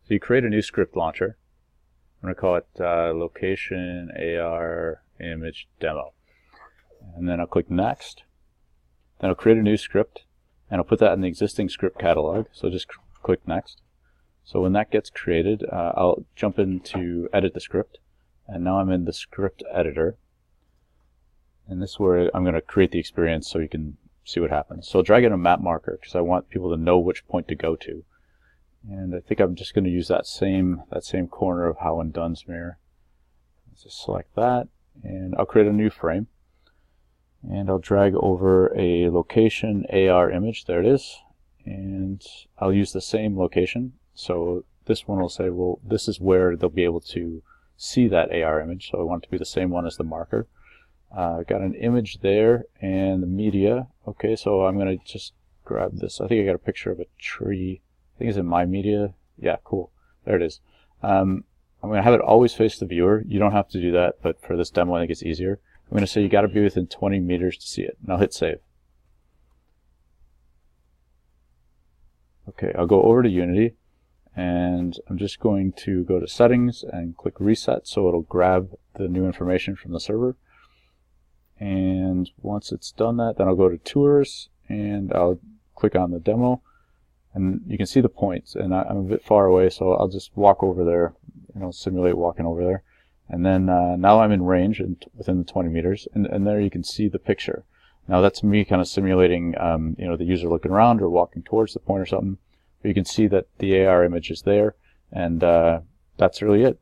So you create a new script launcher. I'm going to call it location AR image demo. And then I'll click next. Then I'll create a new script, and I'll put that in the existing script catalog. So just click next. So when that gets created, I'll jump into edit the script. And now I'm in the script editor. And this is where I'm going to create the experience so you can see what happens. So I'll drag in a map marker because I want people to know which point to go to. And I think I'm just going to use that same corner of How and Dunsmuir. Let's just select that, and I'll create a new frame. And I'll drag over a location AR image. There it is. And I'll use the same location. So this one will say, well, this is where they'll be able to see that AR image. So I want it to be the same one as the marker. I've got an image there and the media. Okay, so I'm going to just grab this. I think I got a picture of a tree. I think it's in my media. Yeah, cool. There it is. I'm going to have it always face the viewer. You don't have to do that, but for this demo, I think it's easier. I'm going to say you got to be within 20 meters to see it. And I'll hit save. Okay, I'll go over to Unity, and I'm just going to go to Settings and click Reset, so it'll grab the new information from the server. And once it's done that, then I'll go to Tours, and I'll click on the demo. And you can see the points, and I'm a bit far away, so I'll just walk over there, simulate walking over there. And then now I'm in range and within the 20 meters, and there you can see the picture. Now that's me kind of simulating, the user looking around or walking towards the point or something. But you can see that the AR image is there, and that's really it.